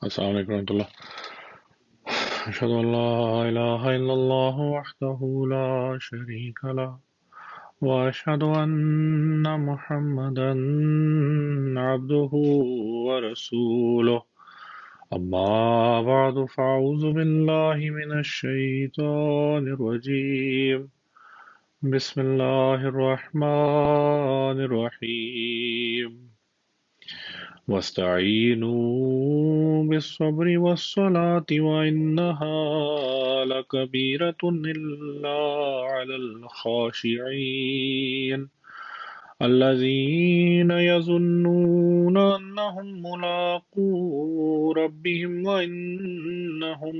السلام علیکم ورحمۃ اللہ۔ اشهد ان لا الہ الا اللہ وحدہ لا شریک لہ واشهد ان محمدا عبدہ ورسولہ اما بعد فاعوذ باللہ من الشیطان الرجیم بسم اللہ الرحمن الرحیم واستعینوا بالصبر والصلاة وإنها لكبيرة إلا على الخاشعين الذين يظنون أنهم ملاقو ربهم وإنهم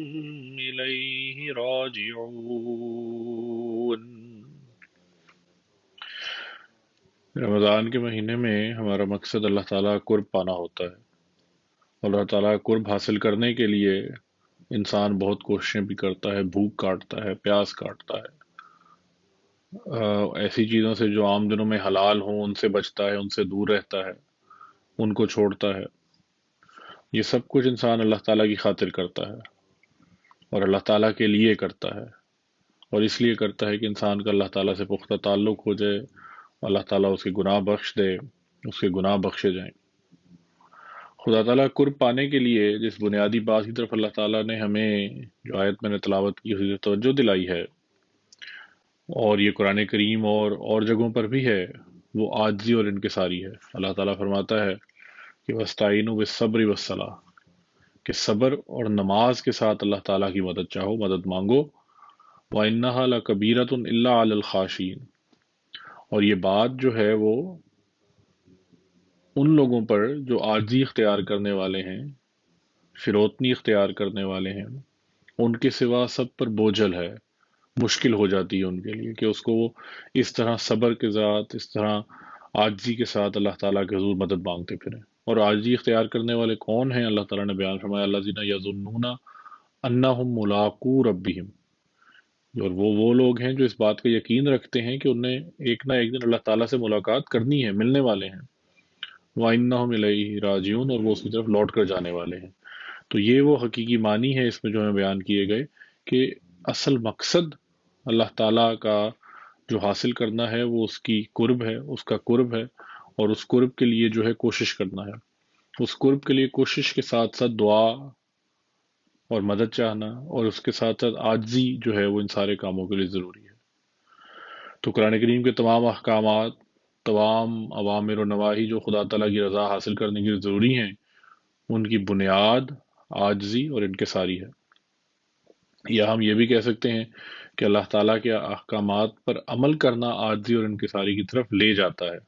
إليه راجعون۔ رمضان کے مہینے میں ہمارا مقصد اللہ تعالیٰ کا قرب پانا ہوتا ہے، اور اللہ تعالیٰ کا قرب حاصل کرنے کے لیے انسان بہت کوششیں بھی کرتا ہے، بھوک کاٹتا ہے، پیاس کاٹتا ہے، ایسی چیزوں سے جو عام دنوں میں حلال ہوں ان سے بچتا ہے، ان سے دور رہتا ہے، ان کو چھوڑتا ہے۔ یہ سب کچھ انسان اللہ تعالیٰ کی خاطر کرتا ہے اور اللہ تعالیٰ کے لیے کرتا ہے، اور اس لیے کرتا ہے کہ انسان کا اللہ تعالیٰ سے پختہ تعلق ہو جائے، اللہ تعالیٰ اس کے گناہ بخش دے، اس کے گناہ بخشے جائیں۔ خدا تعالیٰ کا قرب پانے کے لیے جس بنیادی بات کی طرف اللہ تعالیٰ نے ہمیں جو آیت میں نے تلاوت کی اسے توجہ دلائی ہے، اور یہ قرآن کریم اور جگہوں پر بھی ہے، وہ عاجزی اور انکساری ہے۔ اللہ تعالیٰ فرماتا ہے کہ وَاسْتَعِینُوا بِالصَّبْرِ وَالصَّلَاةِ، کہ صبر اور نماز کے ساتھ اللہ تعالیٰ کی مدد چاہو، مدد مانگو۔ وَإِنَّهَا لَكَبِيرَةٌ إِلَّا عَلَى الْخَاشِعِينَ، اور یہ بات جو ہے وہ ان لوگوں پر جو عاجزی اختیار کرنے والے ہیں، فروتنی اختیار کرنے والے ہیں، ان کے سوا سب پر بوجھل ہے، مشکل ہو جاتی ہے ان کے لیے کہ اس کو وہ اس طرح صبر کے ساتھ، اس طرح عاجزی کے ساتھ اللہ تعالیٰ کے حضور مدد مانگتے پھریں۔ اور عاجزی اختیار کرنے والے کون ہیں؟ اللہ تعالیٰ نے بیان فرمایا الذین یظنون انہم ملاقو ربہم، اور وہ لوگ ہیں جو اس بات کا یقین رکھتے ہیں کہ انہیں ایک نہ ایک دن اللہ تعالیٰ سے ملاقات کرنی ہے، ملنے والے ہیں۔ وَإِنَّهُمْ إِلَيْهِ راجعون، اور وہ اس کی طرف لوٹ کر جانے والے ہیں۔ تو یہ وہ حقیقی معنی ہے اس میں جو ہمیں بیان کیے گئے کہ اصل مقصد اللہ تعالیٰ کا جو حاصل کرنا ہے وہ اس کی قرب ہے، اس کا قرب ہے، اور اس قرب کے لیے جو ہے کوشش کرنا ہے۔ اس قرب کے لیے کوشش کے ساتھ ساتھ دعا اور مدد چاہنا، اور اس کے ساتھ ساتھ عاجزی جو ہے وہ ان سارے کاموں کے لیے ضروری ہے۔ تو قرآن کریم کے تمام احکامات، تمام اوامر و نواہی جو خدا تعالیٰ کی رضا حاصل کرنے کے لیے ضروری ہیں، ان کی بنیاد عاجزی اور انکساری ہے۔ یا ہم یہ بھی کہہ سکتے ہیں کہ اللہ تعالیٰ کے احکامات پر عمل کرنا عاجزی اور انکساری کی طرف لے جاتا ہے،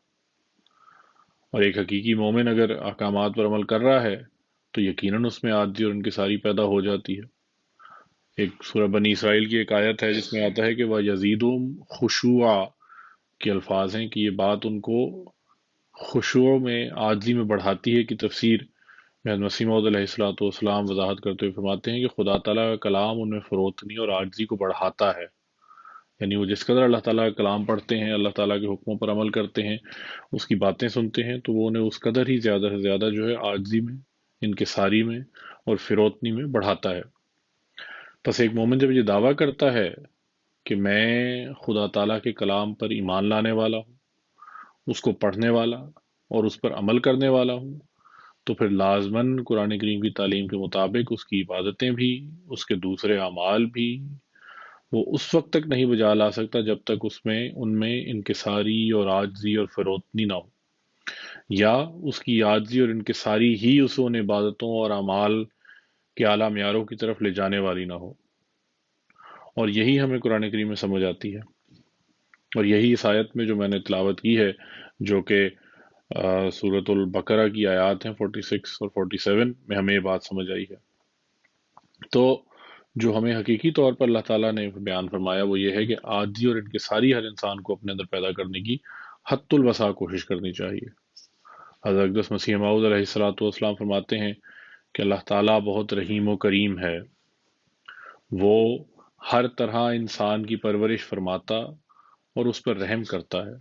اور ایک حقیقی مومن اگر احکامات پر عمل کر رہا ہے تو یقیناً اس میں عاجزی اور انکساری پیدا ہو جاتی ہے۔ ایک سورہ بنی اسرائیل کی ایک آیت ہے جس میں آتا ہے کہ وہ یزیدہم خشوعا، کے الفاظ ہیں کہ یہ بات ان کو خشوع میں، عاجزی میں بڑھاتی ہے، کی تفسیر میں مسیح موعود علیہ الصلوۃ والسلام وضاحت کرتے ہوئے فرماتے ہیں کہ خدا تعالیٰ کا کلام ان میں فروتنی اور عاجزی کو بڑھاتا ہے۔ یعنی وہ جس قدر اللہ تعالیٰ کا کلام پڑھتے ہیں، اللہ تعالیٰ کے حکموں پر عمل کرتے ہیں، اس کی باتیں سنتے ہیں، تو وہ انہیں اس قدر ہی زیادہ سے زیادہ جو ہے عاجزی میں، انکساری میں اور فروتنی میں بڑھاتا ہے۔ پس ایک مومن جب یہ دعویٰ کرتا ہے کہ میں خدا تعالیٰ کے کلام پر ایمان لانے والا ہوں، اس کو پڑھنے والا اور اس پر عمل کرنے والا ہوں، تو پھر لازماً قرآن کریم کی تعلیم کے مطابق اس کی عبادتیں بھی، اس کے دوسرے اعمال بھی وہ اس وقت تک نہیں بجا لا سکتا جب تک ان میں انکساری اور عاجزی اور فروتنی نہ ہو، یا اس کی عاجزی اور انکساری ہی اسے ان عبادتوں اور اعمال کے اعلیٰ معیاروں کی طرف لے جانے والی نہ ہو۔ اور یہی ہمیں قرآن کریم میں سمجھ آتی ہے، اور یہی اس آیت میں جو میں نے تلاوت کی ہے، جو کہ سورۃ البقرہ کی آیات ہیں 46 اور 47 میں ہمیں یہ بات سمجھ آئی ہے۔ تو جو ہمیں حقیقی طور پر اللہ تعالیٰ نے بیان فرمایا وہ یہ ہے کہ عاجزی اور انکساری ہر انسان کو اپنے اندر پیدا کرنے کی حد الوسع کوشش کرنی چاہیے۔ حضرت اقدس مسیح موعود علیہ الصلوۃ والسلام فرماتے ہیں کہ اللہ تعالیٰ بہت رحیم و کریم ہے، وہ ہر طرح انسان کی پرورش فرماتا اور اس پر رحم کرتا ہے،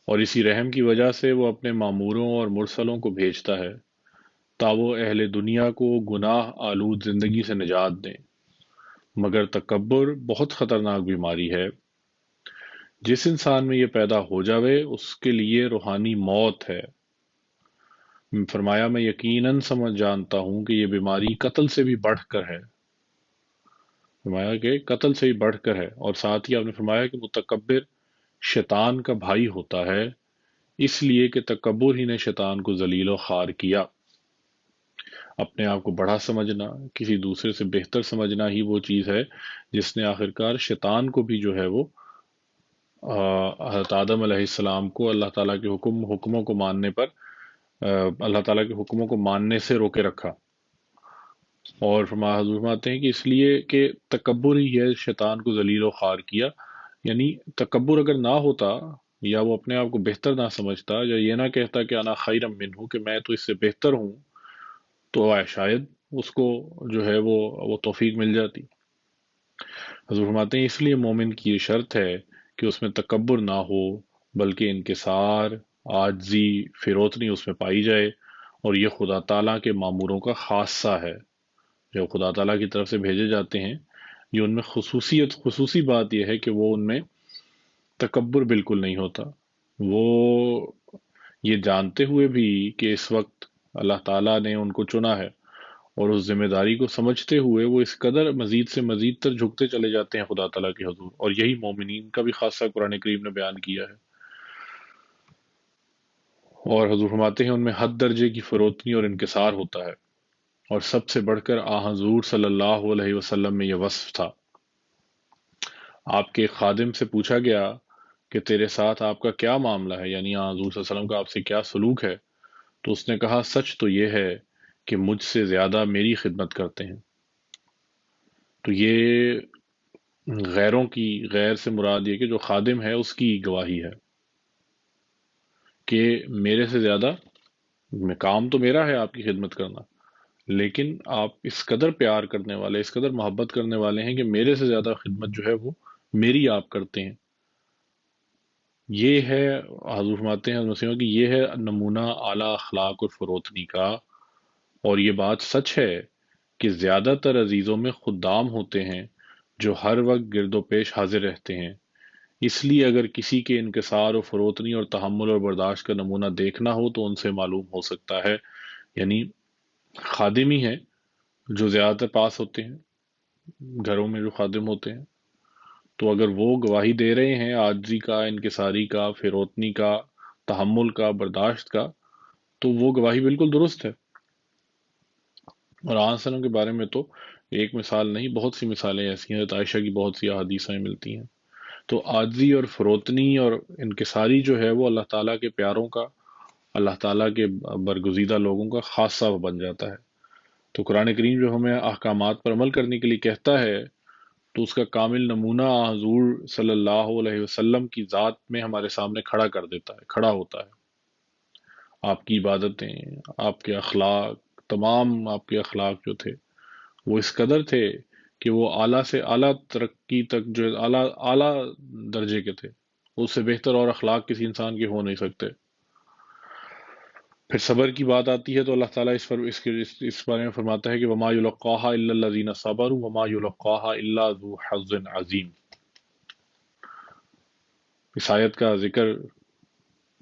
اور اسی رحم کی وجہ سے وہ اپنے ماموروں اور مرسلوں کو بھیجتا ہے تا وہ اہل دنیا کو گناہ آلود زندگی سے نجات دیں، مگر تکبر بہت خطرناک بیماری ہے، جس انسان میں یہ پیدا ہو جاوے اس کے لیے روحانی موت ہے۔ فرمایا میں یقیناً سمجھ جانتا ہوں کہ یہ بیماری قتل سے بھی بڑھ کر ہے، فرمایا کہ قتل سے بھی بڑھ کر ہے، اور ساتھ ہی آپ نے فرمایا کہ متکبر شیطان کا بھائی ہوتا ہے، اس لیے کہ تکبر ہی نے شیطان کو ذلیل و خوار کیا۔ اپنے آپ کو بڑا سمجھنا، کسی دوسرے سے بہتر سمجھنا ہی وہ چیز ہے جس نے آخرکار شیطان کو بھی جو ہے وہ حضرت آدم علیہ السلام کو اللہ تعالیٰ کے حکموں کو ماننے پر اللہ تعالیٰ کے حکموں کو ماننے سے روکے رکھا۔ اور حضور فرماتے ہیں کہ اس لیے کہ تکبر ہی ہے شیطان کو ذلیل و خوار کیا، یعنی تکبر اگر نہ ہوتا، یا وہ اپنے آپ کو بہتر نہ سمجھتا، یا یہ نہ کہتا کہ انا خیر منہ، کہ میں تو اس سے بہتر ہوں، تو شاید اس کو جو ہے وہ توفیق مل جاتی۔ حضور فرماتے ہیں اس لیے مومن کی یہ شرط ہے کہ اس میں تکبر نہ ہو، بلکہ انکسار، عاجزی، فروتنی اس میں پائی جائے، اور یہ خدا تعالیٰ کے ماموروں کا خاصہ ہے جو خدا تعالیٰ کی طرف سے بھیجے جاتے ہیں۔ یہ ان میں خصوصی بات یہ ہے کہ وہ ان میں تکبر بالکل نہیں ہوتا۔ وہ یہ جانتے ہوئے بھی کہ اس وقت اللہ تعالیٰ نے ان کو چنا ہے، اور اس ذمہ داری کو سمجھتے ہوئے وہ اس قدر مزید سے مزید تر جھکتے چلے جاتے ہیں خدا تعالیٰ کے حضور، اور یہی مومنین کا بھی خاصہ قرآن کریم نے بیان کیا ہے۔ اور حضور فرماتے ہیں ان میں حد درجے کی فروتنی اور انکسار ہوتا ہے، اور سب سے بڑھ کر حضور صلی اللہ علیہ وسلم میں یہ وصف تھا۔ آپ کے ایک خادم سے پوچھا گیا کہ تیرے ساتھ آپ کا کیا معاملہ ہے، یعنی حضور صلی اللہ علیہ وسلم کا آپ سے کیا سلوک ہے؟ تو اس نے کہا سچ تو یہ ہے کہ مجھ سے زیادہ میری خدمت کرتے ہیں۔ تو یہ غیر سے مراد یہ کہ جو خادم ہے اس کی گواہی ہے کہ میرے سے زیادہ کام تو میرا ہے آپ کی خدمت کرنا، لیکن آپ اس قدر پیار کرنے والے، اس قدر محبت کرنے والے ہیں کہ میرے سے زیادہ خدمت جو ہے وہ میری آپ کرتے ہیں۔ یہ ہے حضور فرماتے ہیں مسیحوں کی یہ ہے نمونہ اعلیٰ اخلاق اور فروتنی کا، اور یہ بات سچ ہے کہ زیادہ تر عزیزوں میں خدام ہوتے ہیں جو ہر وقت گرد و پیش حاضر رہتے ہیں۔ اس لیے اگر کسی کے انکسار و فروتنی اور تحمل اور برداشت کا نمونہ دیکھنا ہو تو ان سے معلوم ہو سکتا ہے، یعنی خادم ہی ہیں جو زیادہ تر پاس ہوتے ہیں گھروں میں جو خادم ہوتے ہیں، تو اگر وہ گواہی دے رہے ہیں عاجزی کا، انکساری کا، فروتنی کا، تحمل کا، برداشت کا، تو وہ گواہی بالکل درست ہے۔ اور آن سلم کے بارے میں تو ایک مثال نہیں، بہت سی مثالیں ایسی ہیں، حضرت عائشہ کی بہت سی احادیثیں ملتی ہیں۔ تو عاجزی اور فروتنی اور انکساری جو ہے وہ اللہ تعالیٰ کے پیاروں کا، اللہ تعالیٰ کے برگزیدہ لوگوں کا خاصہ بن جاتا ہے۔ تو قرآن کریم جو ہمیں احکامات پر عمل کرنے کے لیے کہتا ہے، تو اس کا کامل نمونہ حضور صلی اللہ علیہ وسلم کی ذات میں ہمارے سامنے کھڑا کر دیتا ہے، کھڑا ہوتا ہے۔ آپ کی عبادتیں، آپ کے اخلاق، تمام آپ کے اخلاق جو تھے وہ اس قدر تھے کہ وہ اعلیٰ سے اعلیٰ ترقی تک جو اعلیٰ درجے کے تھے، اس سے بہتر اور اخلاق کسی انسان کے ہو نہیں سکتے۔ پھر صبر کی بات آتی ہے تو اللہ تعالیٰ اس بارے میں فرماتا ہے کہ وما یلقاها الا الذین صبروا وما یلقاها الا ذو حظ عظیم۔ اس آیت کا ذکر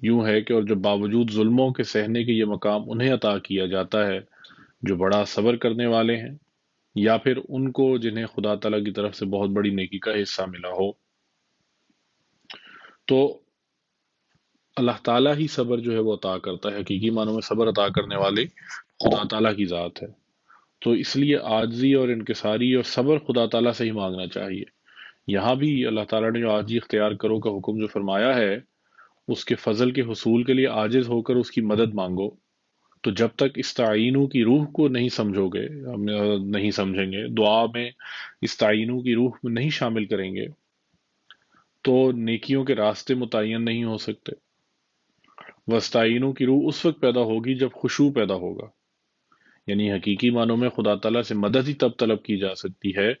یوں ہے کہ اور جو باوجود ظلموں کے سہنے کے یہ مقام انہیں عطا کیا جاتا ہے جو بڑا صبر کرنے والے ہیں، یا پھر ان کو جنہیں خدا تعالیٰ کی طرف سے بہت بڑی نیکی کا حصہ ملا ہو۔ تو اللہ تعالیٰ ہی صبر جو ہے وہ عطا کرتا ہے، حقیقی معنوں میں صبر عطا کرنے والے خدا تعالیٰ کی ذات ہے۔ تو اس لیے عاجزی اور انکساری اور صبر خدا تعالیٰ سے ہی مانگنا چاہیے۔ یہاں بھی اللہ تعالیٰ نے جو عاجزی اختیار کرو کا حکم جو فرمایا ہے، اس کے فضل کے حصول کے لیے عاجز ہو کر اس کی مدد مانگو۔ تو جب تک استعینوا کی روح کو نہیں سمجھو گے، نہیں سمجھیں گے، دعا میں استعینوا کی روح میں نہیں شامل کریں گے، تو نیکیوں کے راستے متعین نہیں ہو سکتے۔ وستعینوا کی روح اس وقت پیدا ہوگی جب خشوع پیدا ہوگا، یعنی حقیقی معنوں میں خدا تعالیٰ سے مدد ہی تب طلب کی جا سکتی ہے،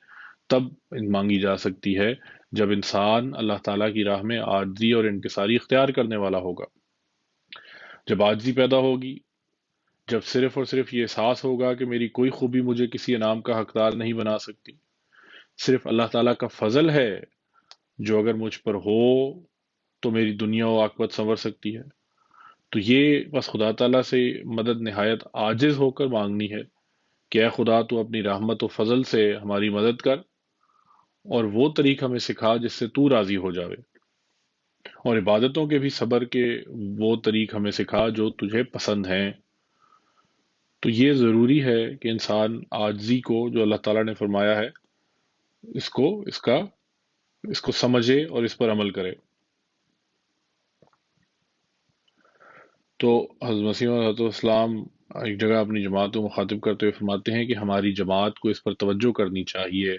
تب مانگی جا سکتی ہے جب انسان اللہ تعالیٰ کی راہ میں عاجزی اور انکساری اختیار کرنے والا ہوگا۔ جب عاجزی پیدا ہوگی، جب صرف اور صرف یہ احساس ہوگا کہ میری کوئی خوبی مجھے کسی انعام کا حقدار نہیں بنا سکتی، صرف اللہ تعالیٰ کا فضل ہے جو اگر مجھ پر ہو تو میری دنیا و عاقبت سنور سکتی ہے. تو یہ بس خدا تعالیٰ سے مدد نہایت عاجز ہو کر مانگنی ہے کہ اے خدا تو اپنی رحمت و فضل سے ہماری مدد کر، اور وہ طریق ہمیں سکھا جس سے تو راضی ہو جاوے، اور عبادتوں کے بھی صبر کے وہ طریق ہمیں سکھا جو تجھے پسند ہیں. تو یہ ضروری ہے کہ انسان عاجزی کو جو اللہ تعالیٰ نے فرمایا ہے اس کو اس کو سمجھے اور اس پر عمل کرے. تو حضرت مسیح علیہ السلام ایک جگہ اپنی جماعت کو مخاطب کرتے ہوئے فرماتے ہیں کہ ہماری جماعت کو اس پر توجہ کرنی چاہیے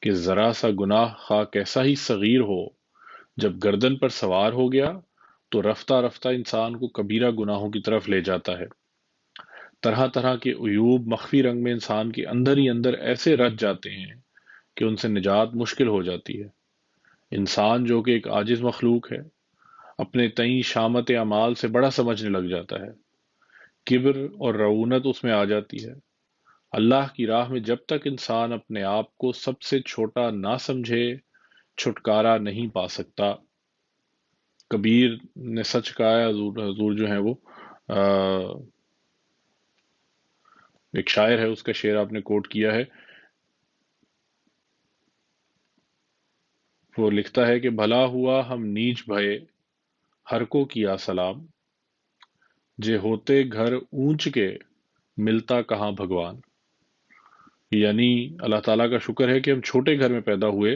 کہ ذرا سا گناہ خواہ کیسا ہی صغیر ہو، جب گردن پر سوار ہو گیا تو رفتہ رفتہ انسان کو کبیرہ گناہوں کی طرف لے جاتا ہے. طرح طرح کے عیوب مخفی رنگ میں انسان کے اندر ہی اندر ایسے رچ جاتے ہیں کہ ان سے نجات مشکل ہو جاتی ہے. انسان جو کہ ایک عاجز مخلوق ہے اپنے تئیں شامت اعمال سے بڑا سمجھنے لگ جاتا ہے، کبر اور رعونت اس میں آ جاتی ہے. اللہ کی راہ میں جب تک انسان اپنے آپ کو سب سے چھوٹا نہ سمجھے چھٹکارا نہیں پا سکتا. کبیر نے سچ کہا ہے. حضور جو ہیں وہ ایک شاعر ہے، اس کا شعر آپ نے کوٹ کیا ہے. وہ لکھتا ہے کہ بھلا ہوا ہم نیچ بھئے ہر کو کیا سلام، جے ہوتے گھر اونچ کے ملتا کہاں بھگوان. یعنی اللہ تعالیٰ کا شکر ہے کہ ہم چھوٹے گھر میں پیدا ہوئے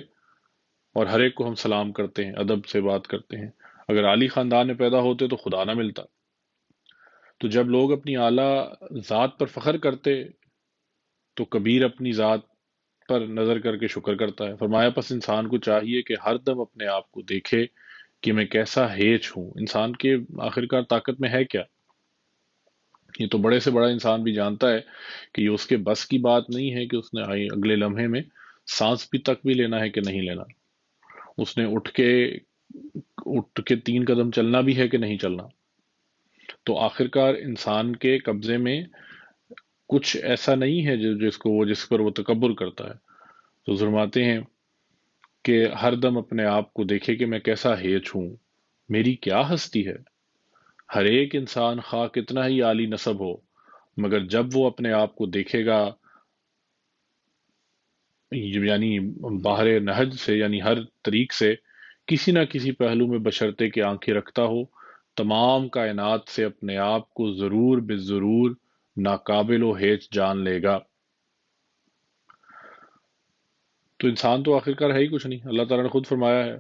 اور ہر ایک کو ہم سلام کرتے ہیں، ادب سے بات کرتے ہیں. اگر عالی خاندان میں پیدا ہوتے تو خدا نہ ملتا. تو جب لوگ اپنی اعلیٰ ذات پر فخر کرتے تو کبیر اپنی ذات پر نظر کر کے شکر کرتا ہے. فرمایا پس انسان کو چاہیے کہ ہر دم اپنے آپ کو دیکھے کہ میں کیسا ہیچ ہوں. انسان کے آخرکار طاقت میں ہے کیا؟ یہ تو بڑے سے بڑا انسان بھی جانتا ہے کہ یہ اس کے بس کی بات نہیں ہے کہ اس نے اگلے لمحے میں سانس بھی تک بھی لینا ہے کہ نہیں لینا. اس نے اٹھ کے 3 قدم چلنا بھی ہے کہ نہیں چلنا. تو آخرکار انسان کے قبضے میں کچھ ایسا نہیں ہے جس پر وہ تکبر کرتا ہے. تو فرماتے ہیں کہ ہر دم اپنے آپ کو دیکھے کہ میں کیسا ہیچ ہوں، میری کیا ہستی ہے. ہر ایک انسان خواہ کتنا ہی عالی نسب ہو، مگر جب وہ اپنے آپ کو دیکھے گا یعنی باہر نہج سے، یعنی ہر طریق سے کسی نہ کسی پہلو میں بشرطے کہ آنکھیں رکھتا ہو، تمام کائنات سے اپنے آپ کو ضرور بے ضرور ناقابل و ہیچ جان لے گا. تو انسان تو آخرکار ہے ہی کچھ نہیں. اللہ تعالیٰ نے خود فرمایا ہے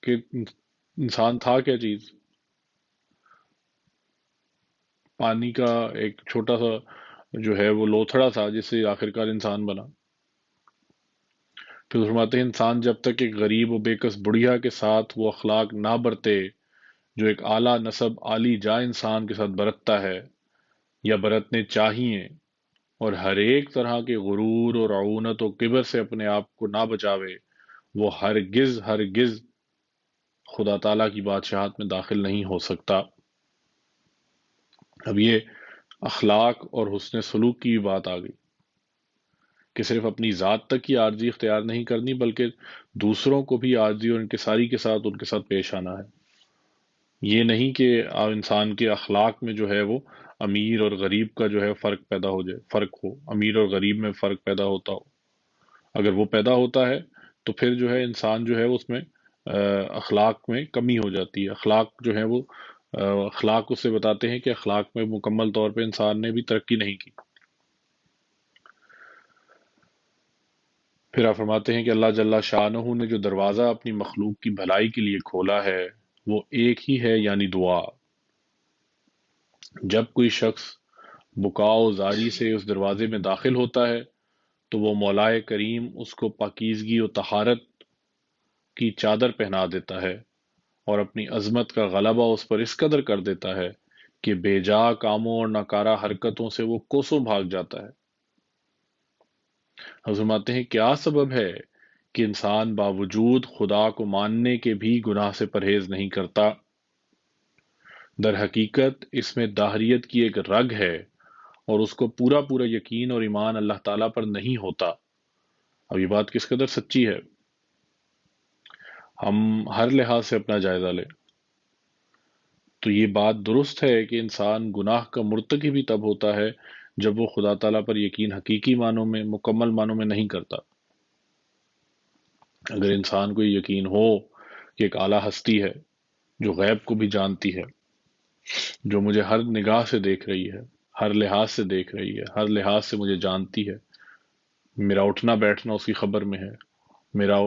کہ انسان تھا کیا چیز؟ پانی کا ایک چھوٹا سا جو ہے وہ لوتھڑا تھا جس سے آخرکار انسان بنا. پھر فرماتے ہیں انسان جب تک ایک غریب و بےکس بڑھیا کے ساتھ وہ اخلاق نہ برتے جو ایک اعلیٰ نسب عالی جا انسان کے ساتھ برتتا ہے یا برتنے چاہیے، اور ہر ایک طرح کے غرور اور رعونت و کبر سے اپنے آپ کو نہ بچاوے، وہ ہرگز ہرگز خدا تعالیٰ کی بادشاہت میں داخل نہیں ہو سکتا. اب یہ اخلاق اور حسن سلوک کی بھی بات آ گئی کہ صرف اپنی ذات تک ہی عاجزی اختیار نہیں کرنی بلکہ دوسروں کو بھی عاجزی اور انکساری کے ساتھ ان کے ساتھ پیش آنا ہے. یہ نہیں کہ انسان کے اخلاق میں جو ہے وہ امیر اور غریب کا جو ہے فرق پیدا ہو جائے، فرق ہو، امیر اور غریب میں فرق پیدا ہوتا ہو. اگر وہ پیدا ہوتا ہے تو پھر جو ہے انسان جو ہے اس میں اخلاق میں کمی ہو جاتی ہے. اخلاق جو ہے وہ اخلاق اس سے بتاتے ہیں کہ اخلاق میں مکمل طور پہ انسان نے بھی ترقی نہیں کی. پھر آپ فرماتے ہیں کہ اللہ جل شانہ نے جو دروازہ اپنی مخلوق کی بھلائی کے لیے کھولا ہے وہ ایک ہی ہے، یعنی دعا. جب کوئی شخص بکا و زاری سے اس دروازے میں داخل ہوتا ہے تو وہ مولائے کریم اس کو پاکیزگی و طہارت کی چادر پہنا دیتا ہے اور اپنی عظمت کا غلبہ اس پر اس قدر کر دیتا ہے کہ بے جا کاموں اور ناکارہ حرکتوں سے وہ کوسوں بھاگ جاتا ہے. ہم فرماتے ہیں کیا سبب ہے کہ انسان باوجود خدا کو ماننے کے بھی گناہ سے پرہیز نہیں کرتا؟ در حقیقت اس میں داہریت کی ایک رگ ہے اور اس کو پورا پورا یقین اور ایمان اللہ تعالیٰ پر نہیں ہوتا، اب یہ بات کس قدر سچی ہے؟ ہم ہر لحاظ سے اپنا جائزہ لیں تو یہ بات درست ہے کہ انسان گناہ کا مرتکب بھی تب ہوتا ہے جب وہ خدا تعالیٰ پر یقین حقیقی معنوں میں، مکمل معنوں میں نہیں کرتا۔ اگر انسان کو یہ یقین ہو کہ ایک اعلیٰ ہستی ہے جو غیب کو بھی جانتی ہے، جو مجھے ہر نگاہ سے دیکھ رہی ہے، ہر لحاظ سے دیکھ رہی ہے، ہر لحاظ سے مجھے جانتی ہے، میرا اٹھنا بیٹھنا اس کی خبر میں ہے، میرا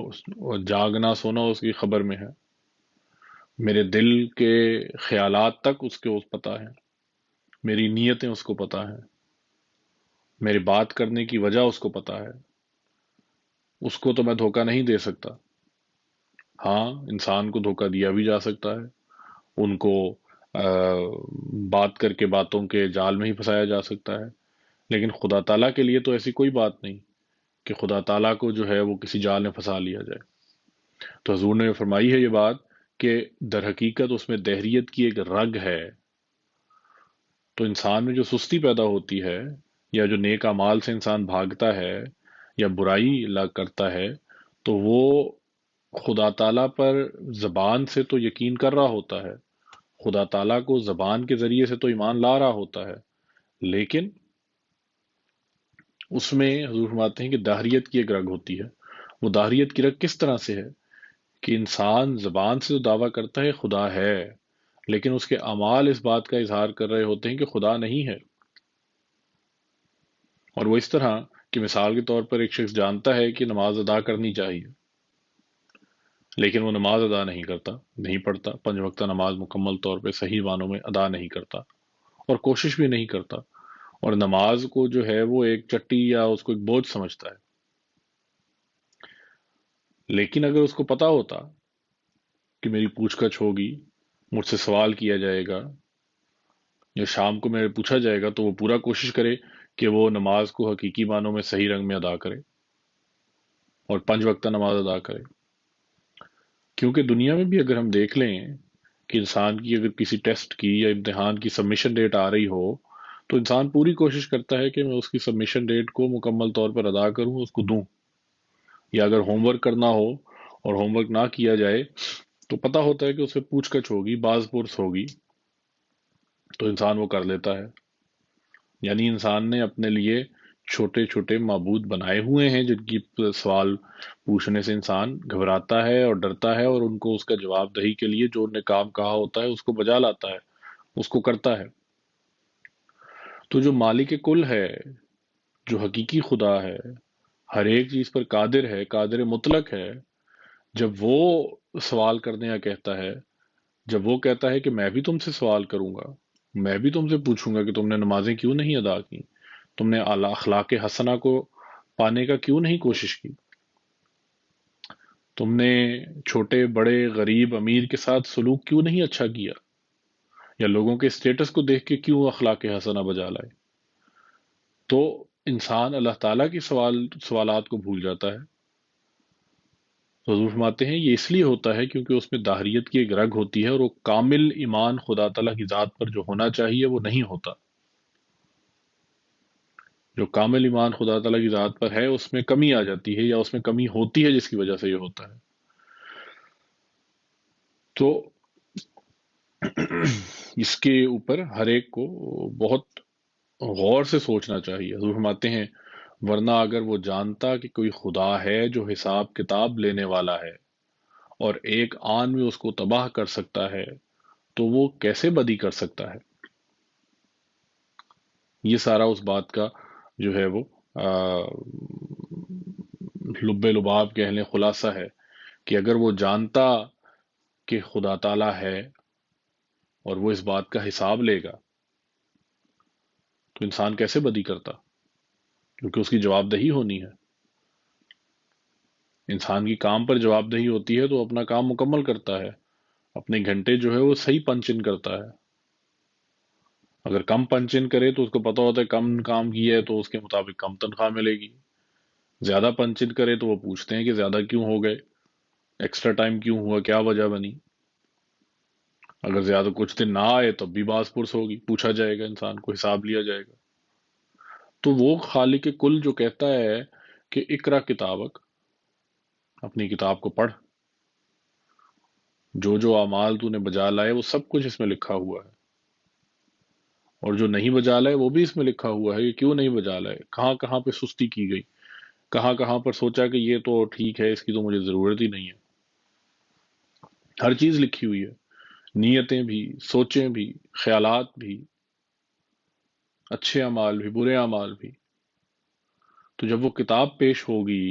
جاگنا سونا اس کی خبر میں ہے، میرے دل کے خیالات تک اس کو پتہ ہے، میری نیتیں اس کو پتہ ہیں، میری بات کرنے کی وجہ اس کو پتہ ہے، اس کو تو میں دھوکہ نہیں دے سکتا۔ ہاں، انسان کو دھوکہ دیا بھی جا سکتا ہے، ان کو آ، بات کر کے باتوں کے جال میں ہی پھنسایا جا سکتا ہے، لیکن خدا تعالیٰ کے لیے تو ایسی کوئی بات نہیں کہ خدا تعالیٰ کو جو ہے وہ کسی جال میں پھنسا لیا جائے۔ تو حضور نے فرمائی ہے یہ بات کہ در حقیقت اس میں دہریت کی ایک رگ ہے۔ تو انسان میں جو سستی پیدا ہوتی ہے، یا جو نیک اعمال سے انسان بھاگتا ہے یا برائی کرتا ہے، تو وہ خدا تعالیٰ پر زبان سے تو یقین کر رہا ہوتا ہے، خدا تعالیٰ کو زبان کے ذریعے سے تو ایمان لا رہا ہوتا ہے، لیکن اس میں حضور فرماتے ہیں کہ داہریت کی ایک رگ ہوتی ہے۔ وہ داہریت کی رگ کس طرح سے ہے کہ انسان زبان سے تو دعویٰ کرتا ہے خدا ہے، لیکن اس کے اعمال اس بات کا اظہار کر رہے ہوتے ہیں کہ خدا نہیں ہے۔ اور وہ اس طرح کہ مثال کے طور پر ایک شخص جانتا ہے کہ نماز ادا کرنی چاہیے، لیکن وہ نماز ادا نہیں کرتا، نہیں پڑھتا، 5 وقتہ نماز مکمل طور پہ صحیح معنوں میں ادا نہیں کرتا، اور کوشش بھی نہیں کرتا، اور نماز کو جو ہے وہ ایک چٹی یا اس کو ایک بوجھ سمجھتا ہے۔ لیکن اگر اس کو پتا ہوتا کہ میری پوچھ گچھ ہوگی، مجھ سے سوال کیا جائے گا، یا شام کو میرے پوچھا جائے گا، تو وہ پورا کوشش کرے کہ وہ نماز کو حقیقی معنوں میں صحیح رنگ میں ادا کرے اور 5 وقتہ نماز ادا کرے۔ کیونکہ دنیا میں بھی اگر ہم دیکھ لیں کہ انسان کی اگر کسی ٹیسٹ کی یا امتحان کی سبمیشن ڈیٹ آ رہی ہو، تو انسان پوری کوشش کرتا ہے کہ میں اس کی سبمیشن ڈیٹ کو مکمل طور پر ادا کروں، اس کو دوں۔ یا اگر ہوم ورک کرنا ہو اور ہوم ورک نہ کیا جائے تو پتہ ہوتا ہے کہ اس سے پوچھ گچھ ہوگی، باز پرس ہوگی، تو انسان وہ کر لیتا ہے۔ یعنی انسان نے اپنے لیے چھوٹے چھوٹے معبود بنائے ہوئے ہیں جن کی سوال پوچھنے سے انسان گھبراتا ہے اور ڈرتا ہے، اور ان کو اس کا جواب دہی کے لیے جو انہیں کام کہا ہوتا ہے اس کو بجا لاتا ہے، اس کو کرتا ہے۔ تو جو مالک کل ہے، جو حقیقی خدا ہے، ہر ایک چیز پر قادر ہے، قادر مطلق ہے، جب وہ سوال کرنے کا کہتا ہے، جب وہ کہتا ہے کہ میں بھی تم سے سوال کروں گا، میں بھی تم سے پوچھوں گا کہ تم نے نمازیں کیوں نہیں ادا کی، تم نے اعلی اخلاق حسنہ کو پانے کا کیوں نہیں کوشش کی، تم نے چھوٹے بڑے غریب امیر کے ساتھ سلوک کیوں نہیں اچھا کیا، یا لوگوں کے اسٹیٹس کو دیکھ کے کیوں اخلاق حسنہ بجا لائے، تو انسان اللہ تعالیٰ کی سوالات کو بھول جاتا ہے۔ تو حضور فرماتے ہیں یہ اس لیے ہوتا ہے کیونکہ اس میں داہریت کی ایک رگ ہوتی ہے، اور وہ کامل ایمان خدا تعالیٰ کی ذات پر جو ہونا چاہیے وہ نہیں ہوتا۔ جو کامل ایمان خدا تعالیٰ کی ذات پر ہے اس میں کمی آ جاتی ہے، یا اس میں کمی ہوتی ہے جس کی وجہ سے یہ ہوتا ہے۔ تو اس کے اوپر ہر ایک کو بہت غور سے سوچنا چاہیے۔ حضور فرماتے ہیں ورنہ اگر وہ جانتا کہ کوئی خدا ہے جو حساب کتاب لینے والا ہے اور ایک آن میں اس کو تباہ کر سکتا ہے، تو وہ کیسے بدی کر سکتا ہے؟ یہ سارا اس بات کا جو ہے وہ لب لباب کہہ لیں، خلاصہ ہے کہ اگر وہ جانتا کہ خدا تعالیٰ ہے اور وہ اس بات کا حساب لے گا، تو انسان کیسے بدی کرتا؟ کیونکہ اس کی جواب دہی ہونی ہے۔ انسان کی کام پر جواب دہی ہوتی ہے تو وہ اپنا کام مکمل کرتا ہے، اپنے گھنٹے جو ہے وہ صحیح پنچ ان کرتا ہے۔ اگر کم پنچ ان کرے تو اس کو پتا ہوتا ہے کم کام کیا ہے تو اس کے مطابق کم تنخواہ ملے گی۔ زیادہ پنچ ان کرے تو وہ پوچھتے ہیں کہ زیادہ کیوں ہو گئے، ایکسٹرا ٹائم کیوں ہوا، کیا وجہ بنی۔ اگر زیادہ کچھ دن نہ آئے تب بھی باز پرس ہوگی، پوچھا جائے گا، انسان کو حساب لیا جائے گا۔ تو وہ خالق کل جو کہتا ہے کہ اقرا کتابک، اپنی کتاب کو پڑھ، جو جو اعمال تو نے بجا لائے وہ سب کچھ اس میں لکھا ہوا ہے، اور جو نہیں بجا لائے وہ بھی اس میں لکھا ہوا ہے کہ کیوں نہیں بجا لائے، کہاں کہاں پہ سستی کی گئی، کہاں کہاں پر سوچا کہ یہ تو ٹھیک ہے، اس کی تو مجھے ضرورت ہی نہیں ہے۔ ہر چیز لکھی ہوئی ہے، نیتیں بھی، سوچیں بھی، خیالات بھی، اچھے اعمال بھی، برے اعمال بھی۔ تو جب وہ کتاب پیش ہوگی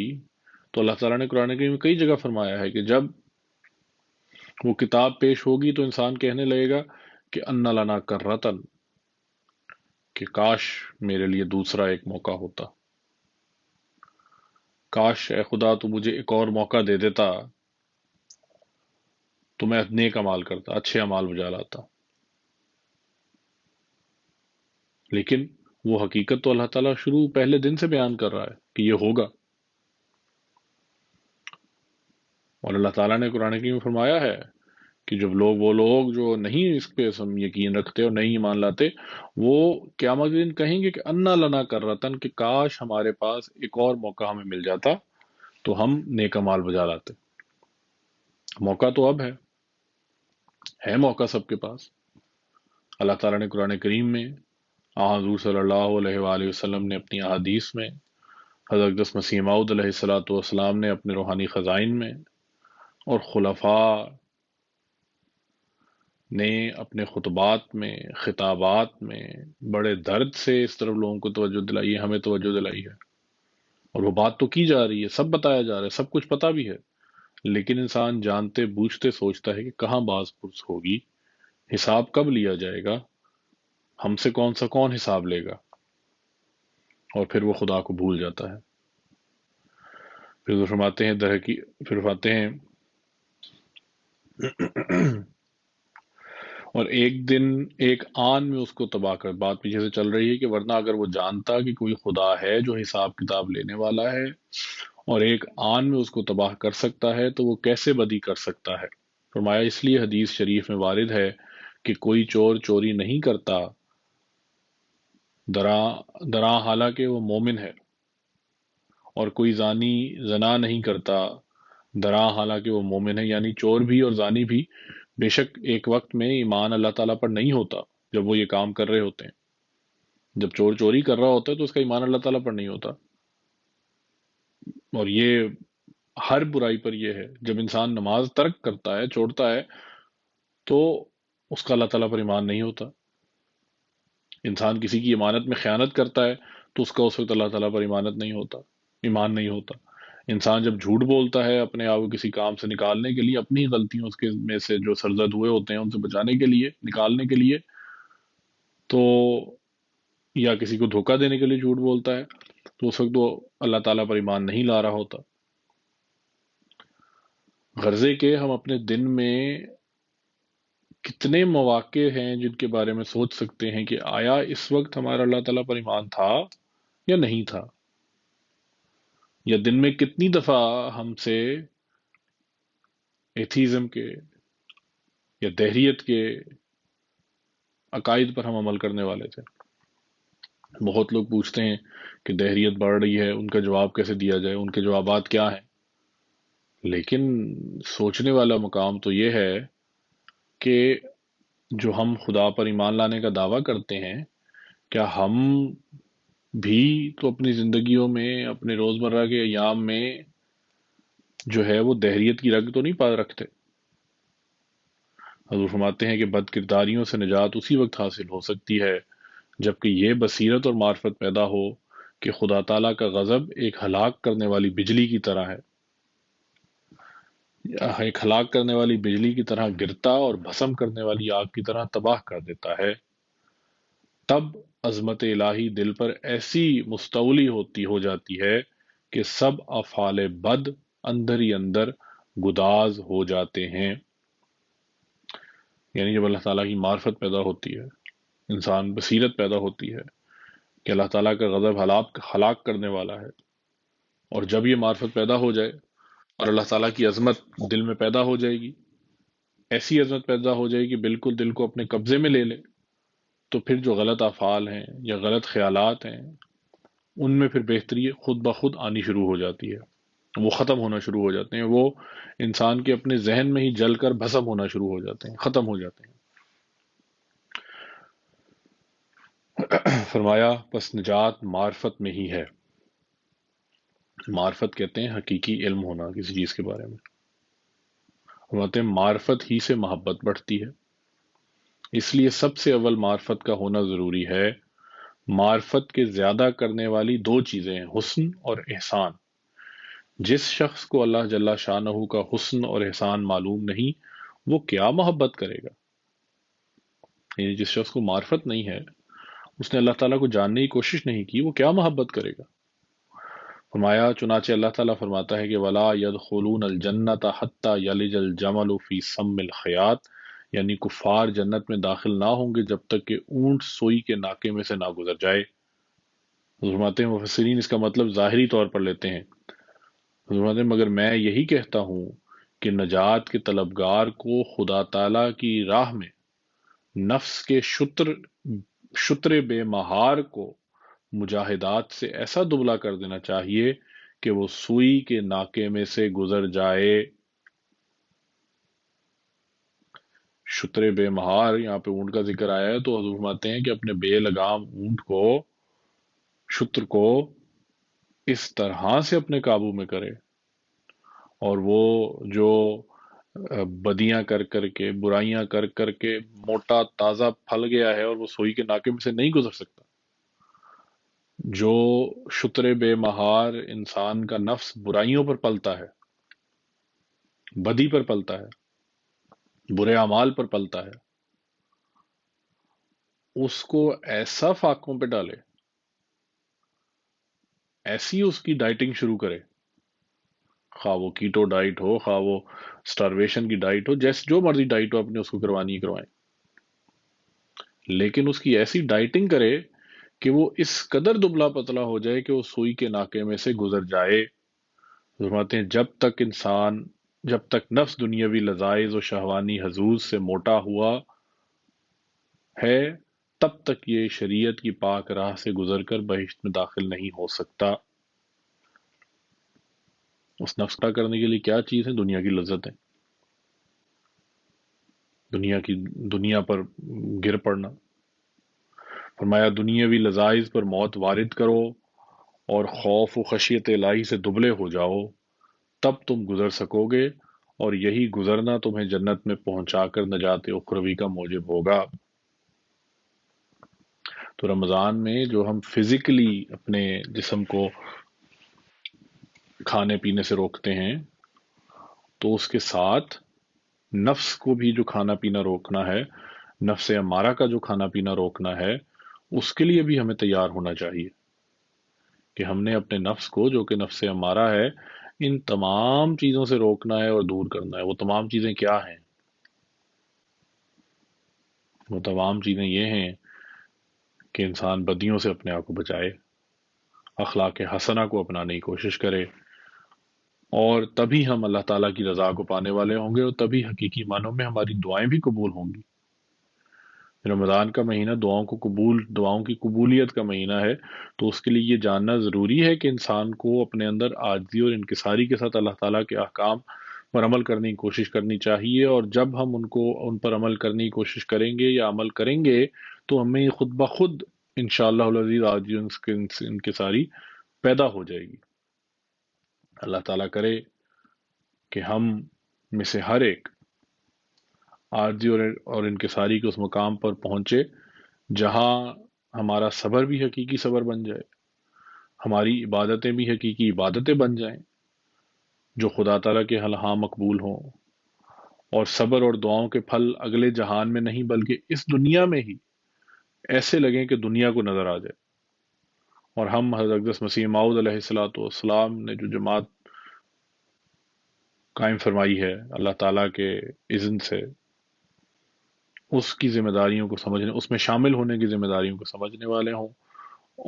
تو اللہ تعالیٰ نے قرآن کریم میں کئی جگہ فرمایا ہے کہ جب وہ کتاب پیش ہوگی تو انسان کہنے لگے گا کہ ان لنا کررتن، کہ کاش میرے لیے دوسرا ایک موقع ہوتا، کاش اے خدا تو مجھے ایک اور موقع دے دیتا تو میں نیک امال کرتا، اچھے امال بجا لاتا۔ لیکن وہ حقیقت تو اللہ تعالیٰ شروع پہلے دن سے بیان کر رہا ہے کہ یہ ہوگا، اور اللہ تعالیٰ نے قرآن کریم میں فرمایا ہے کہ جب وہ لوگ جو نہیں اس پہ یقین رکھتے اور نہیں ایمان لاتے، وہ قیامت کے دن کہیں گے کہ انا لنا کررتن، کہ کاش ہمارے پاس ایک اور موقع ہمیں مل جاتا تو ہم نیک امال بجا لاتے۔ موقع تو اب ہے موقع سب کے پاس۔ اللہ تعالیٰ نے قرآن کریم میں، حضور صلی اللہ علیہ وآلہ وسلم نے اپنی احادیث میں، حضرت اقدس مسیح موعود علیہ الصلوۃ والسلام نے اپنے روحانی خزائن میں، اور خلفاء نے اپنے خطبات میں، خطابات میں بڑے درد سے اس طرف لوگوں کو توجہ دلائی ہے، ہمیں توجہ دلائی ہے، اور وہ بات تو کی جا رہی ہے، سب بتایا جا رہا ہے، سب کچھ پتا بھی ہے، لیکن انسان جانتے بوجھتے سوچتا ہے کہ کہاں باز پرس ہوگی، حساب کب لیا جائے گا، ہم سے کون حساب لے گا، اور پھر وہ خدا کو بھول جاتا ہے۔ پھر وہ فرماتے ہیں پھر فرماتے ہیں اور ایک دن ایک آن میں اس کو تباہ کر، بات پیچھے سے چل رہی ہے کہ ورنہ اگر وہ جانتا کہ کوئی خدا ہے جو حساب کتاب لینے والا ہے اور ایک آن میں اس کو تباہ کر سکتا ہے تو وہ کیسے بدی کر سکتا ہے۔ فرمایا اس لیے حدیث شریف میں وارد ہے کہ کوئی چور چوری نہیں کرتا دراں دراں حالانکہ وہ مومن ہے، اور کوئی زانی زنا نہیں کرتا دراں حالانکہ وہ مومن ہے، یعنی چور بھی اور زانی بھی بے شک ایک وقت میں ایمان اللہ تعالیٰ پر نہیں ہوتا جب وہ یہ کام کر رہے ہوتے ہیں۔ جب چور چوری کر رہا ہوتا ہے تو اس کا ایمان اللہ تعالیٰ پر نہیں ہوتا، اور یہ ہر برائی پر یہ ہے، جب انسان نماز ترک کرتا ہے، چھوڑتا ہے، تو اس کا اللہ تعالیٰ پر ایمان نہیں ہوتا۔ انسان کسی کی امانت میں خیانت کرتا ہے تو اس کا اس وقت اللہ تعالیٰ پر ایمان نہیں ہوتا۔ انسان جب جھوٹ بولتا ہے اپنے آپ کو کسی کام سے نکالنے کے لیے، اپنی غلطیوں اس کے میں سے جو سرزد ہوئے ہوتے ہیں ان سے بچانے کے لیے، نکالنے کے لیے، تو یا کسی کو دھوکہ دینے کے لیے جھوٹ بولتا ہے، تو اس وقت وہ اللہ تعالیٰ پر ایمان نہیں لا رہا ہوتا۔ غرضے کہ ہم اپنے دن میں کتنے مواقع ہیں جن کے بارے میں سوچ سکتے ہیں کہ آیا اس وقت ہمارا اللہ تعالیٰ پر ایمان تھا یا نہیں تھا، یا دن میں کتنی دفعہ ہم سے ایتھیزم کے یا دہریت کے عقائد پر ہم عمل کرنے والے تھے۔ بہت لوگ پوچھتے ہیں کہ دہریت بڑھ رہی ہے، ان کا جواب کیسے دیا جائے، ان کے جوابات کیا ہیں، لیکن سوچنے والا مقام تو یہ ہے کہ جو ہم خدا پر ایمان لانے کا دعویٰ کرتے ہیں، کیا ہم بھی تو اپنی زندگیوں میں، اپنے روزمرہ کے ایام میں جو ہے وہ دہریت کی رگ تو نہیں پا رکھتے؟ حضور فرماتے ہیں کہ بد کرداریوں سے نجات اسی وقت حاصل ہو سکتی ہے جبکہ یہ بصیرت اور معرفت پیدا ہو کہ خدا تعالیٰ کا غضب ایک ہلاک کرنے والی بجلی کی طرح ہے، ایک ہلاک کرنے والی بجلی کی طرح گرتا اور بھسم کرنے والی آگ کی طرح تباہ کر دیتا ہے۔ تب عظمت الہی دل پر ایسی مستولی ہو جاتی ہے کہ سب افعال بد اندر ہی اندر گداز ہو جاتے ہیں۔ یعنی جب اللہ تعالیٰ کی معرفت پیدا ہوتی ہے، انسان بصیرت پیدا ہوتی ہے کہ اللہ تعالیٰ کا غضب ہلاک کرنے والا ہے، اور جب یہ معرفت پیدا ہو جائے اور اللہ تعالیٰ کی عظمت دل میں پیدا ہو جائے گی، ایسی عظمت پیدا ہو جائے گی بالکل دل کو اپنے قبضے میں لے لے، تو پھر جو غلط افعال ہیں یا غلط خیالات ہیں ان میں پھر بہتری خود بخود آنی شروع ہو جاتی ہے، وہ ختم ہونا شروع ہو جاتے ہیں، وہ انسان کے اپنے ذہن میں ہی جل کر بھسم ہونا شروع ہو جاتے ہیں، ختم ہو جاتے ہیں۔ فرمایا پس نجات معرفت میں ہی ہے۔ معرفت کہتے ہیں حقیقی علم ہونا کسی چیز کے بارے میں۔ فرماتے ہیں معرفت ہی سے محبت بڑھتی ہے، اس لیے سب سے اول معرفت کا ہونا ضروری ہے۔ معرفت کے زیادہ کرنے والی دو چیزیں ہیں، حسن اور احسان۔ جس شخص کو اللہ جل شانہ کا حسن اور احسان معلوم نہیں، وہ کیا محبت کرے گا؟ یعنی جس شخص کو معرفت نہیں ہے، اس نے اللہ تعالیٰ کو جاننے کی کوشش نہیں کی، وہ کیا محبت کرے گا؟ فرمایا چنانچہ اللہ تعالیٰ فرماتا ہے کہ ولا يدخلون الجنت حتی یلج الجمل فی سم الخیاط، یعنی کفار جنت میں داخل نہ ہوں گے جب تک کہ اونٹ سوئی کے ناکے میں سے نہ گزر جائے۔ فرماتے ہیں مفسرین اس کا مطلب ظاہری طور پر لیتے ہیں، فرماتے ہیں مگر میں یہی کہتا ہوں کہ نجات کے طلبگار کو خدا تعالیٰ کی راہ میں نفس کے شتر بے مہار کو مجاہدات سے ایسا دبلا کر دینا چاہیے کہ وہ سوئی کے ناکے میں سے گزر جائے۔ شتر بے مہار، یہاں پہ اونٹ کا ذکر آیا ہے تو حضور فرماتے ہیں کہ اپنے بے لگام اونٹ کو، شتر کو اس طرح سے اپنے قابو میں کرے، اور وہ جو بدیاں کر کر کے، برائیاں کر کر کے موٹا تازہ پھل گیا ہے اور وہ سوئی کے ناکے میں سے نہیں گزر سکتا، جو شتر بے مہار انسان کا نفس برائیوں پر پلتا ہے، بدی پر پلتا ہے، برے اعمال پر پلتا ہے، اس کو ایسا فاقوں پہ ڈالے، ایسی اس کی ڈائٹنگ شروع کرے، خواہ وہ کیٹو ڈائٹ ہو، خواہ وہ سٹارویشن کی ڈائٹ ہو، جیسے جو مرضی ڈائٹ ہو اپنے اس کو کروانی ہی کروائیں، لیکن اس کی ایسی ڈائٹنگ کرے کہ وہ اس قدر دبلا پتلا ہو جائے کہ وہ سوئی کے ناکے میں سے گزر جائے۔ فرماتے ہیں جب تک نفس دنیاوی لذائذ و شہوانی حظوظ سے موٹا ہوا ہے، تب تک یہ شریعت کی پاک راہ سے گزر کر بہشت میں داخل نہیں ہو سکتا۔ اس نفس کا کرنے کے لیے کیا چیز ہے؟ دنیا کی لذتیں، دنیا پر گر پڑنا۔ فرمایا دنیاوی لذائذ پر موت وارد کرو اور خوف و خشیت الہی سے دبلے ہو جاؤ، تب تم گزر سکو گے، اور یہی گزرنا تمہیں جنت میں پہنچا کر نجات اخروی کا موجب ہوگا۔ تو رمضان میں جو ہم فزیکلی اپنے جسم کو کھانے پینے سے روکتے ہیں، تو اس کے ساتھ نفس کو بھی جو کھانا پینا روکنا ہے، نفس امارہ کا جو کھانا پینا روکنا ہے، اس کے لیے بھی ہمیں تیار ہونا چاہیے کہ ہم نے اپنے نفس کو، جو کہ نفس امارہ ہے، ان تمام چیزوں سے روکنا ہے اور دور کرنا ہے۔ وہ تمام چیزیں کیا ہیں؟ وہ تمام چیزیں یہ ہیں کہ انسان بدیوں سے اپنے آپ کو بچائے، اخلاق حسنہ کو اپنانے کی کوشش کرے، اور تبھی ہم اللہ تعالیٰ کی رضا کو پانے والے ہوں گے، اور تبھی حقیقی معنوں میں ہماری دعائیں بھی قبول ہوں گی۔ رمضان کا مہینہ دعاؤں کی قبولیت کا مہینہ ہے، تو اس کے لیے یہ جاننا ضروری ہے کہ انسان کو اپنے اندر عاجزی اور انکساری کے ساتھ اللہ تعالیٰ کے احکام پر عمل کرنے کی کوشش کرنی چاہیے، اور جب ہم ان پر عمل کرنے کی کوشش کریں گے یا عمل کریں گے تو ہمیں خود بخود انشاءاللہ العزیز عاجزی اور انکساری پیدا ہو جائے گی۔ اللہ تعالیٰ کرے کہ ہم میں سے ہر ایک عاجزی اور انکساری کے اس مقام پر پہنچے جہاں ہمارا صبر بھی حقیقی صبر بن جائے، ہماری عبادتیں بھی حقیقی عبادتیں بن جائیں جو خدا تعالیٰ کے ہاں مقبول ہوں، اور صبر اور دعاؤں کے پھل اگلے جہان میں نہیں بلکہ اس دنیا میں ہی ایسے لگیں کہ دنیا کو نظر آ جائے، اور ہم حضرت اقدس مسیح موعود علیہ الصلوۃ والسلام نے جو جماعت قائم فرمائی ہے اللہ تعالیٰ کے اذن سے، اس کی ذمہ داریوں کو سمجھنے، اس میں شامل ہونے کی ذمہ داریوں کو سمجھنے والے ہوں،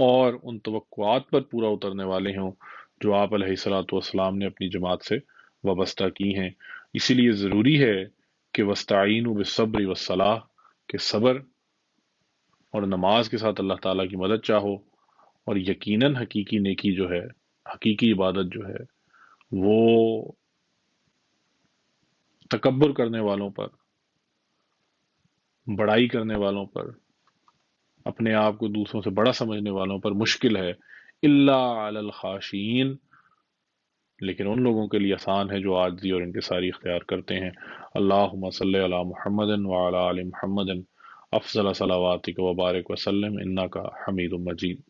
اور ان توقعات پر پورا اترنے والے ہوں جو آپ علیہ الصلوۃ والسلام نے اپنی جماعت سے وابستہ کی ہیں۔ اسی لیے ضروری ہے کہ وستعینوا بالصبر والصلاۃ، کہ صبر اور نماز کے ساتھ اللہ تعالیٰ کی مدد چاہو، اور یقیناً حقیقی نیکی جو ہے، حقیقی عبادت جو ہے، وہ تکبر کرنے والوں پر، بڑائی کرنے والوں پر، اپنے آپ کو دوسروں سے بڑا سمجھنے والوں پر مشکل ہے، الا علی الخاشعین، لیکن ان لوگوں کے لیے آسان ہے جو عاجزی اور انکساری اختیار کرتے ہیں۔ اللہم صلی علی محمد وعلی آل محمد افضل صلواتک وبارک وسلم انک حمید مجید۔